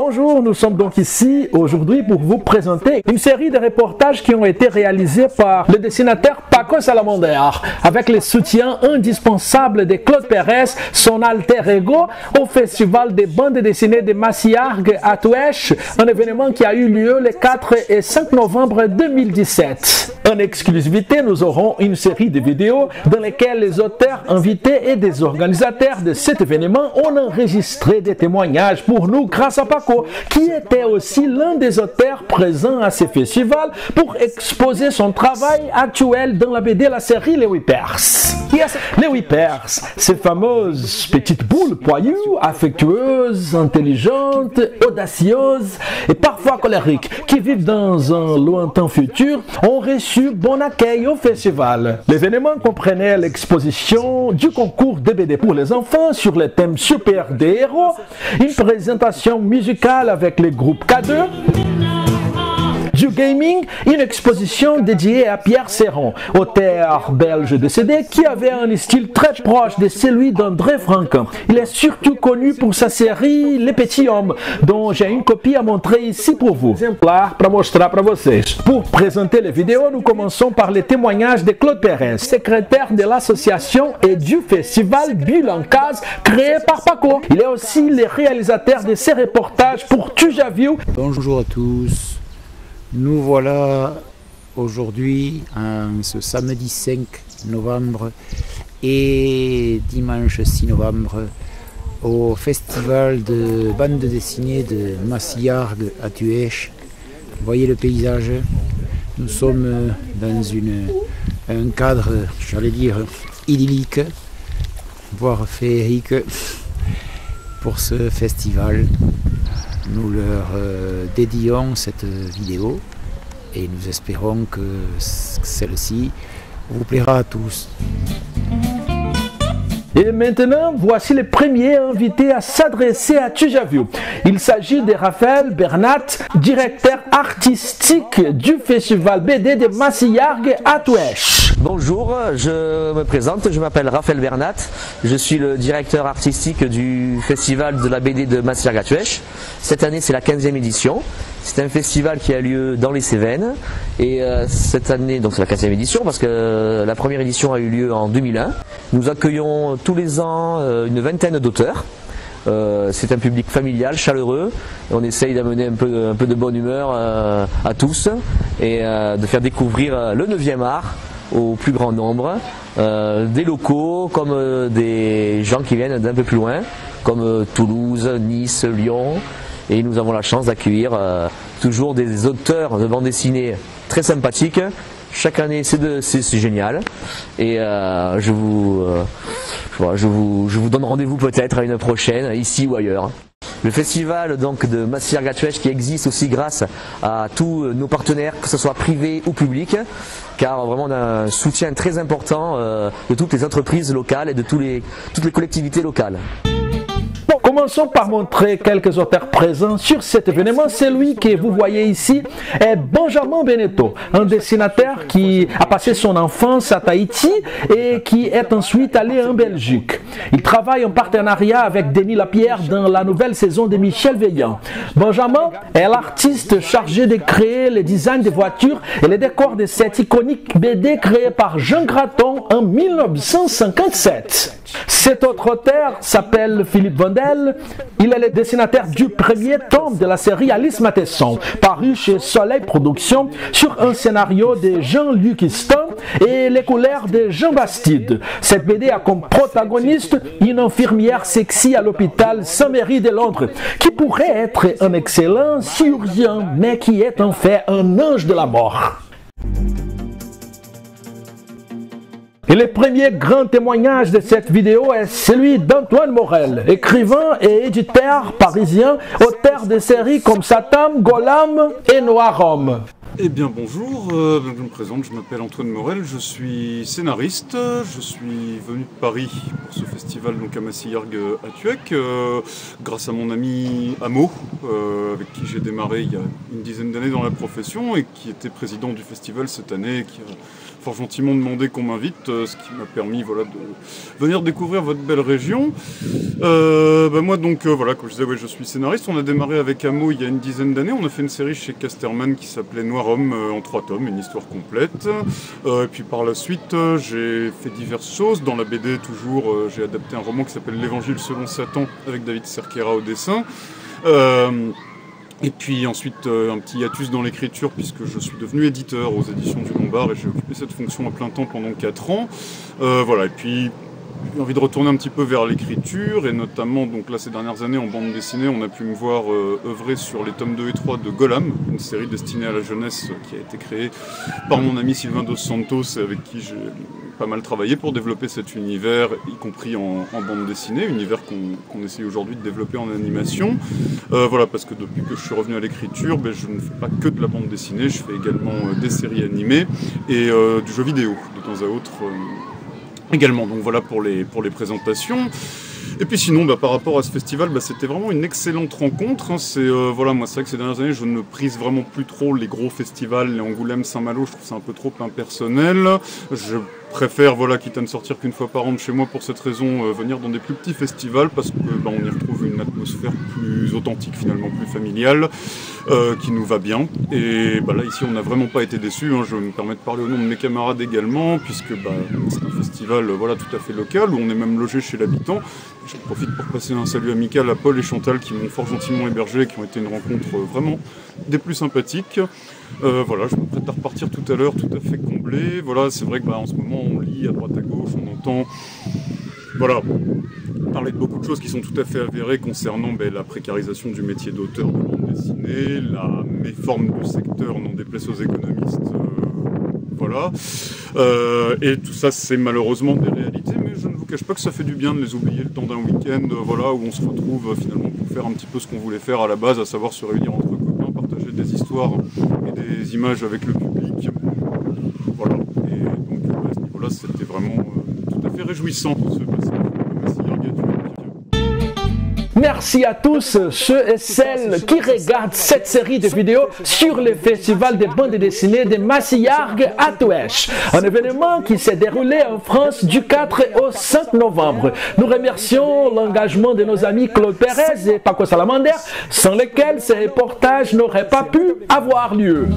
Bonjour, nous sommes donc ici aujourd'hui pour vous présenter une série de reportages qui ont été réalisés par le dessinateur Paco Salamander avec le soutien indispensable de Claude Pérez, son alter ego, au Festival des bandes dessinées de Massiargues à Touèche, un événement qui a eu lieu les 4 et 5 novembre 2017. En exclusivité, nous aurons une série de vidéos dans lesquelles les auteurs invités et des organisateurs de cet événement ont enregistré des témoignages pour nous grâce à Paco, qui était aussi l'un des auteurs présents à ce festival pour exposer son travail actuel dans la BD La série Les Whippers. Les Whippers, ces fameuses petites boules poilues, affectueuses, intelligentes, audacieuses et parfois colériques, qui vivent dans un lointain futur, ont reçu bon accueil au festival. L'événement comprenait l'exposition du concours de BD pour les enfants sur le thème super des héros, une présentation musicale avec le groupe K2, du gaming, une exposition dédiée à Pierre Serron, auteur belge décédé qui avait un style très proche de celui d'André Franquin. Il est surtout connu pour sa série Les Petits Hommes, dont j'ai une copie à montrer ici pour vous. Exemplaire para mostrar para vocês. Pour présenter les vidéos, nous commençons par les témoignages de Claude Pérez, secrétaire de l'association et du festival Bulle en Case créé par Paco. Il est aussi le réalisateur de ces reportages pour Tu J'as Vu. Bonjour à tous. Nous voilà aujourd'hui, ce samedi 5 novembre et dimanche 6 novembre, au festival de bande dessinée de Massiargues à Touèche. Vous voyez le paysage, nous sommes dans un cadre, j'allais dire, idyllique, voire féerique pour ce festival. Nous leur dédions cette vidéo et nous espérons que celle-ci vous plaira à tous. Et maintenant, voici les premiers invités à s'adresser à Tu J'as Vu. Il s'agit de Raphaël Bernat, directeur artistique du festival BD de Massiargues à Touèche. Bonjour, je me présente, je m'appelle Raphaël Bernat, je suis le directeur artistique du festival de la BD de Massiargues à Touèche. Cette année c'est la 15e édition, c'est un festival qui a lieu dans les Cévennes et cette année, donc c'est la 15e édition parce que la première édition a eu lieu en 2001. Nous accueillons tous les ans une vingtaine d'auteurs. C'est un public familial, chaleureux. On essaye d'amener un peu de bonne humeur à tous et de faire découvrir le 9e art au plus grand nombre, des locaux comme des gens qui viennent d'un peu plus loin, comme Toulouse, Nice, Lyon. Et nous avons la chance d'accueillir toujours des auteurs de bande dessinée très sympathiques. Chaque année c'est génial et je vous donne rendez-vous peut-être à une prochaine, ici ou ailleurs. Le festival donc de Massiargues à Touèche qui existe aussi grâce à tous nos partenaires, que ce soit privés ou publics, car vraiment on a un soutien très important de toutes les entreprises locales et de toutes les collectivités locales. Bon, commençons par montrer quelques auteurs présents sur cet événement. Celui que vous voyez ici est Benjamin Beneteau, un dessinateur qui a passé son enfance à Tahiti et qui est ensuite allé en Belgique. Il travaille en partenariat avec Denis Lapierre dans la nouvelle saison de Michel Veillant. Benjamin est l'artiste chargé de créer le design des voitures et les décors de cette iconique BD créée par Jean Graton en 1957. Cet autre auteur s'appelle Philippe Vandel. Il est le dessinateur du premier tome de la série Alice Matheson, paru chez Soleil Productions sur un scénario de Jean-Luc Histon et les couleurs de Jean Bastide. Cette BD a comme protagoniste une infirmière sexy à l'hôpital Saint-Méry de Londres, qui pourrait être un excellent chirurgien, mais qui est en fait un ange de la mort. Et le premier grand témoignage de cette vidéo est celui d'Antoine Morel, écrivain et éditeur parisien, auteur de séries comme Satam, Golam et Noir Homme. Eh bien bonjour, je me présente, je m'appelle Antoine Morel, je suis scénariste, je suis venu de Paris pour ce festival donc à Massillargues à Thuec, grâce à mon ami Amo, avec qui j'ai démarré il y a une dizaine d'années dans la profession et qui était président du festival cette année et qui a fort gentiment demandé qu'on m'invite, ce qui m'a permis voilà, de venir découvrir votre belle région. Moi donc voilà, comme je disais, ouais, je suis scénariste, on a démarré avec Amo il y a une dizaine d'années, on a fait une série chez Casterman qui s'appelait Noir Homme en 3 tomes, une histoire complète. Et puis par la suite, j'ai fait diverses choses. Dans la BD, toujours, j'ai adapté un roman qui s'appelle L'Évangile selon Satan, avec David Cerquera au dessin. Et puis ensuite, un petit hiatus dans l'écriture, puisque je suis devenu éditeur aux éditions du Lombard, et j'ai occupé cette fonction à plein temps pendant 4 ans. Voilà, et puis j'ai envie de retourner un petit peu vers l'écriture, et notamment, donc là, ces dernières années, en bande dessinée, on a pu me voir œuvrer sur les tomes 2 et 3 de Golam, une série destinée à la jeunesse qui a été créée par mon ami Sylvain Dos Santos, avec qui j'ai pas mal travaillé pour développer cet univers, y compris en bande dessinée, univers qu'on essaye aujourd'hui de développer en animation. Voilà, parce que depuis que je suis revenu à l'écriture, je ne fais pas que de la bande dessinée, je fais également des séries animées et du jeu vidéo, de temps à autre. Également, donc voilà pour les présentations. Et puis sinon, par rapport à ce festival, c'était vraiment une excellente rencontre. Voilà, moi c'est vrai que ces dernières années, je ne prise vraiment plus trop les gros festivals, les Angoulême, Saint-Malo, je trouve ça un peu trop impersonnel. Je préfère, voilà, quitte à ne sortir qu'une fois par an de chez moi pour cette raison, venir dans des plus petits festivals parce que on y retrouve une atmosphère plus authentique finalement, plus familiale, qui nous va bien. Et là ici on n'a vraiment pas été déçus, je me permets de parler au nom de mes camarades également, puisque c'est un festival voilà, tout à fait local, où on est même logé chez l'habitant. J'en profite pour passer un salut amical à Paul et Chantal qui m'ont fort gentiment hébergé et qui ont été une rencontre vraiment des plus sympathiques. Voilà, je me prête à repartir tout à l'heure, tout à fait comblé. Voilà, c'est vrai que en ce moment on lit à droite à gauche, on entend voilà, parler de beaucoup de choses qui sont tout à fait avérées concernant la précarisation du métier d'auteur de bande dessinée, la méforme du secteur, n'en déplaise aux économistes. Voilà. Et tout ça, c'est malheureusement des réalités, mais je ne vous cache pas que ça fait du bien de les oublier le temps d'un week-end, voilà, où on se retrouve finalement pour faire un petit peu ce qu'on voulait faire à la base, à savoir se réunir entre copains, partager des histoires et des images avec le public. Voilà. Et donc à ce niveau-là, c'était vraiment tout à fait réjouissant de se passer à Massillargues. Merci à tous ceux et celles qui regardent cette série de vidéos sur le festival des bandes dessinées de Massillargues à Thuec, un événement qui s'est déroulé en France du 4 au 5 novembre. Nous remercions l'engagement de nos amis Claude Pérez et Paco Salamander, sans lesquels ces reportages n'auraient pas pu avoir lieu.